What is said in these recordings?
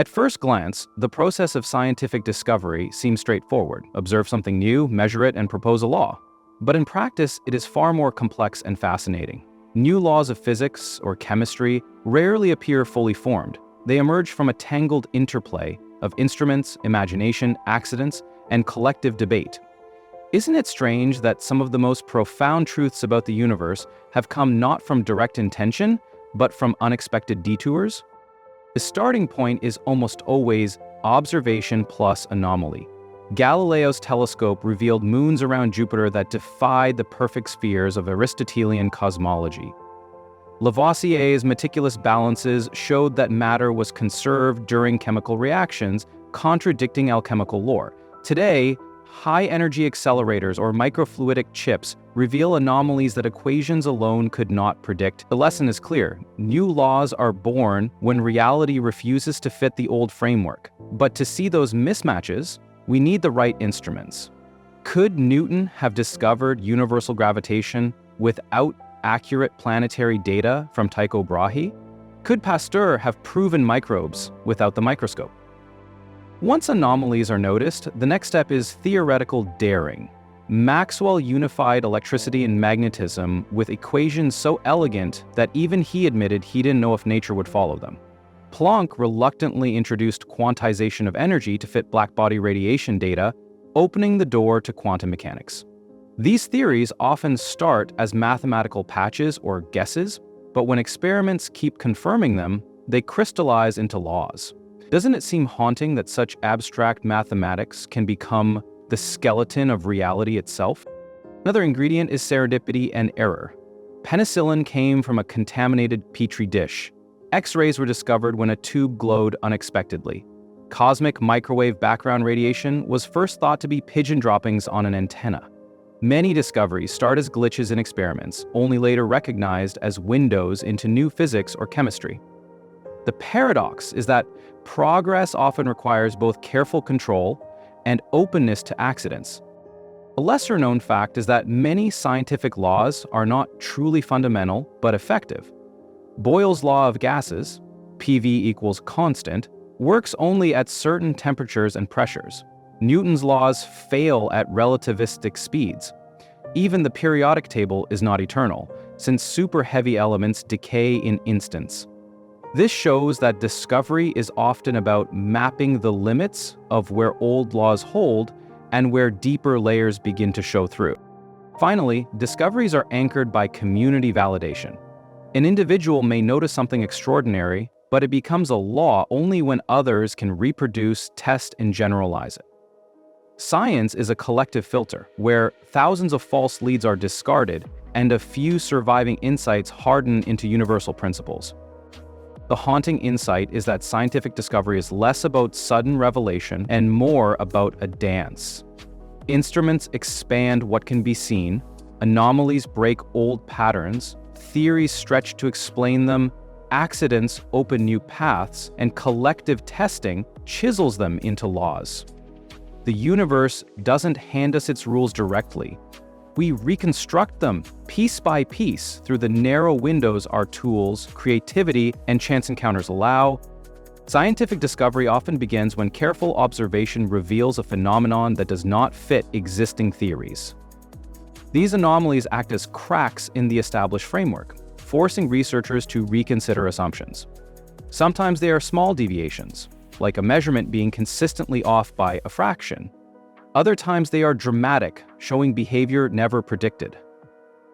At first glance, the process of scientific discovery seems straightforward. Observe something new, measure it, and propose a law. But in practice, it is far more complex and fascinating. New laws of physics or chemistry rarely appear fully formed. They emerge from a tangled interplay of instruments, imagination, accidents, and collective debate. Isn't it strange that some of the most profound truths about the universe have come not from direct intention, but from unexpected detours? The starting point is almost always observation plus anomaly. Galileo's telescope revealed moons around Jupiter that defied the perfect spheres of Aristotelian cosmology. Lavoisier's meticulous balances showed that matter was conserved during chemical reactions, contradicting alchemical lore. Today, high-energy accelerators or microfluidic chips reveal anomalies that equations alone could not predict. The lesson is clear. New laws are born when reality refuses to fit the old framework. But to see those mismatches, we need the right instruments. Could Newton have discovered universal gravitation without accurate planetary data from Tycho Brahe? Could Pasteur have proven microbes without the microscope? Once anomalies are noticed, the next step is theoretical daring. Maxwell unified electricity and magnetism with equations so elegant that even he admitted he didn't know if nature would follow them. Planck reluctantly introduced quantization of energy to fit blackbody radiation data, opening the door to quantum mechanics. These theories often start as mathematical patches or guesses, but when experiments keep confirming them, they crystallize into laws. Doesn't it seem haunting that such abstract mathematics can become the skeleton of reality itself? Another ingredient is serendipity and error. Penicillin came from a contaminated petri dish. X-rays were discovered when a tube glowed unexpectedly. Cosmic microwave background radiation was first thought to be pigeon droppings on an antenna. Many discoveries start as glitches in experiments, only later recognized as windows into new physics or chemistry. The paradox is that progress often requires both careful control and openness to accidents. A lesser-known fact is that many scientific laws are not truly fundamental but effective. Boyle's law of gases, PV equals constant, works only at certain temperatures and pressures. Newton's laws fail at relativistic speeds. Even the periodic table is not eternal, since super-heavy elements decay in instants. This shows that discovery is often about mapping the limits of where old laws hold and where deeper layers begin to show through. Finally, discoveries are anchored by community validation. An individual may notice something extraordinary, but it becomes a law only when others can reproduce, test, and generalize it. Science is a collective filter, where thousands of false leads are discarded and a few surviving insights harden into universal principles. The haunting insight is that scientific discovery is less about sudden revelation and more about a dance. Instruments expand what can be seen, anomalies break old patterns, theories stretch to explain them, accidents open new paths, and collective testing chisels them into laws. The universe doesn't hand us its rules directly. We reconstruct them piece by piece through the narrow windows our tools, creativity, and chance encounters allow. Scientific discovery often begins when careful observation reveals a phenomenon that does not fit existing theories. These anomalies act as cracks in the established framework, forcing researchers to reconsider assumptions. Sometimes they are small deviations, like a measurement being consistently off by a fraction. Other times they are dramatic, showing behavior never predicted.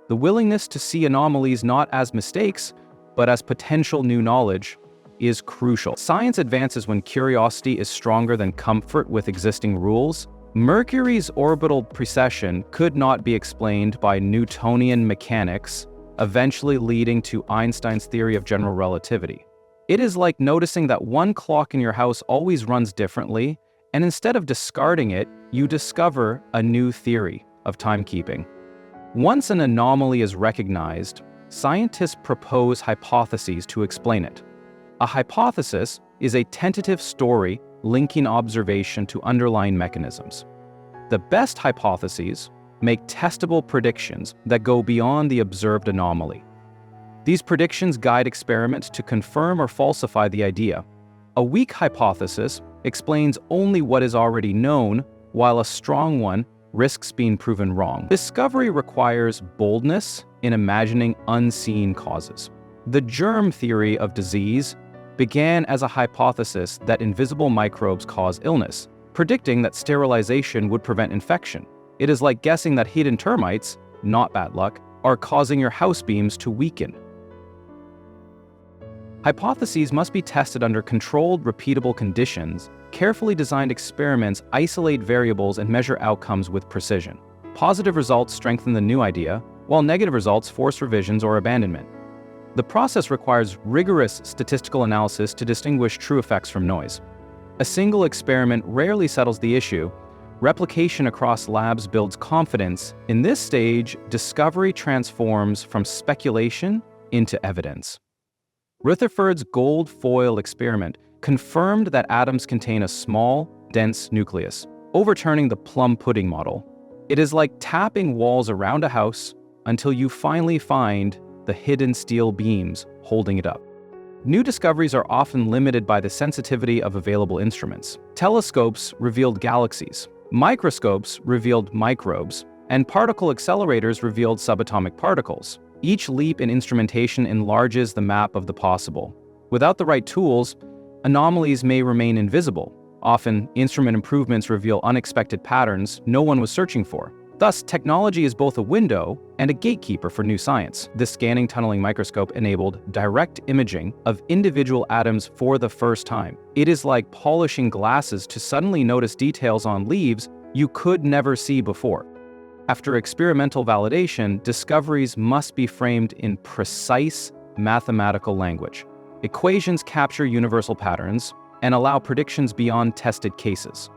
The willingness to see anomalies not as mistakes, but as potential new knowledge, is crucial. Science advances when curiosity is stronger than comfort with existing rules. Mercury's orbital precession could not be explained by Newtonian mechanics, eventually leading to Einstein's theory of general relativity. It is like noticing that one clock in your house always runs differently, and instead of discarding it, you discover a new theory of timekeeping. Once an anomaly is recognized, scientists propose hypotheses to explain it. A hypothesis is a tentative story linking observation to underlying mechanisms. The best hypotheses make testable predictions that go beyond the observed anomaly. These predictions guide experiments to confirm or falsify the idea. A weak hypothesis explains only what is already known, while a strong one risks being proven wrong. Discovery requires boldness in imagining unseen causes. The germ theory of disease began as a hypothesis that invisible microbes cause illness, predicting that sterilization would prevent infection. It is like guessing that hidden termites, not bad luck, are causing your house beams to weaken. Hypotheses must be tested under controlled, repeatable conditions. Carefully designed experiments isolate variables and measure outcomes with precision. Positive results strengthen the new idea, while negative results force revisions or abandonment. The process requires rigorous statistical analysis to distinguish true effects from noise. A single experiment rarely settles the issue. Replication across labs builds confidence. In this stage, discovery transforms from speculation into evidence. Rutherford's gold foil experiment confirmed that atoms contain a small, dense nucleus, overturning the plum pudding model. It is like tapping walls around a house until you finally find the hidden steel beams holding it up. New discoveries are often limited by the sensitivity of available instruments. Telescopes revealed galaxies, microscopes revealed microbes, and particle accelerators revealed subatomic particles. Each leap in instrumentation enlarges the map of the possible. Without the right tools, anomalies may remain invisible. Often, instrument improvements reveal unexpected patterns no one was searching for. Thus, technology is both a window and a gatekeeper for new science. The scanning tunneling microscope enabled direct imaging of individual atoms for the first time. It is like polishing glasses to suddenly notice details on leaves you could never see before. After experimental validation, discoveries must be framed in precise mathematical language. Equations capture universal patterns and allow predictions beyond tested cases.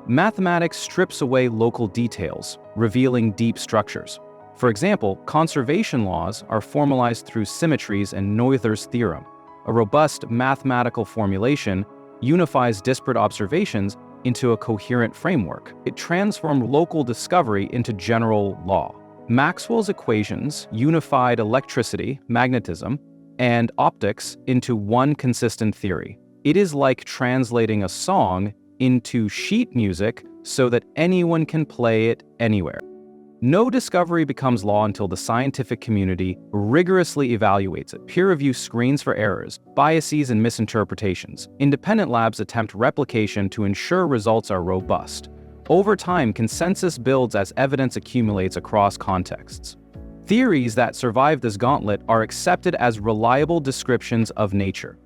Mathematics strips away local details, revealing deep structures. For example, conservation laws are formalized through symmetries and Noether's theorem. A robust mathematical formulation unifies disparate observations into a coherent framework. It transformed local discovery into general law. Maxwell's equations unified electricity, magnetism, and optics into one consistent theory. It is like translating a song into sheet music so that anyone can play it anywhere. No discovery becomes law until the scientific community rigorously evaluates it. Peer review screens for errors, biases, and misinterpretations. Independent labs attempt replication to ensure results are robust. Over time, consensus builds as evidence accumulates across contexts. Theories that survive this gauntlet are accepted as reliable descriptions of nature.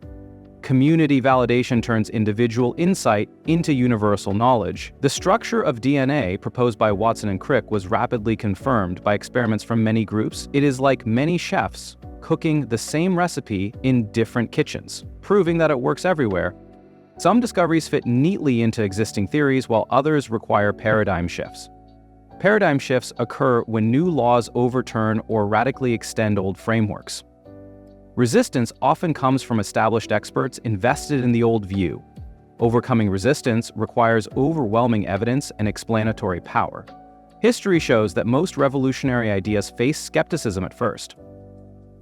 Community validation turns individual insight into universal knowledge. The structure of DNA proposed by Watson and Crick was rapidly confirmed by experiments from many groups. It is like many chefs cooking the same recipe in different kitchens, proving that it works everywhere. Some discoveries fit neatly into existing theories, while others require paradigm shifts. Paradigm shifts occur when new laws overturn or radically extend old frameworks. Resistance often comes from established experts invested in the old view. Overcoming resistance requires overwhelming evidence and explanatory power. History shows that most revolutionary ideas face skepticism at first.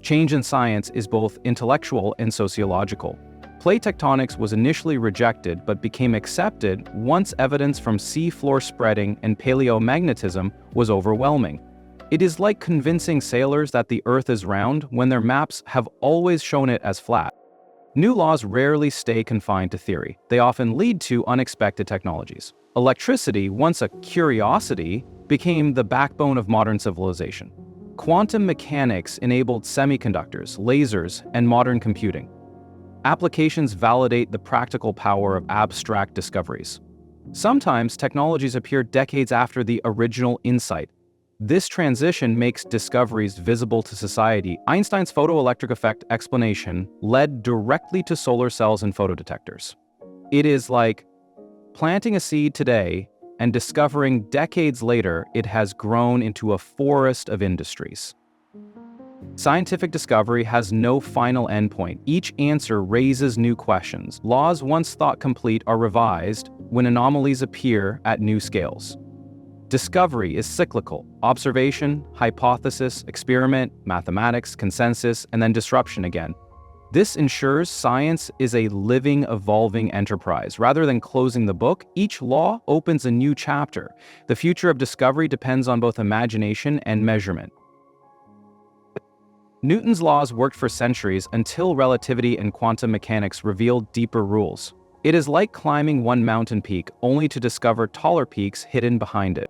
Change in science is both intellectual and sociological. Plate tectonics was initially rejected but became accepted once evidence from seafloor spreading and paleomagnetism was overwhelming. It is like convincing sailors that the Earth is round when their maps have always shown it as flat. New laws rarely stay confined to theory. They often lead to unexpected technologies. Electricity, once a curiosity, became the backbone of modern civilization. Quantum mechanics enabled semiconductors, lasers, and modern computing. Applications validate the practical power of abstract discoveries. Sometimes technologies appear decades after the original insight. This transition makes discoveries visible to society. Einstein's photoelectric effect explanation led directly to solar cells and photodetectors. It is like planting a seed today and discovering decades later it has grown into a forest of industries. Scientific discovery has no final endpoint. Each answer raises new questions. Laws once thought complete are revised when anomalies appear at new scales. Discovery is cyclical: observation, hypothesis, experiment, mathematics, consensus, and then disruption again. This ensures science is a living, evolving enterprise. Rather than closing the book, each law opens a new chapter. The future of discovery depends on both imagination and measurement. Newton's laws worked for centuries until relativity and quantum mechanics revealed deeper rules. It is like climbing one mountain peak only to discover taller peaks hidden behind it.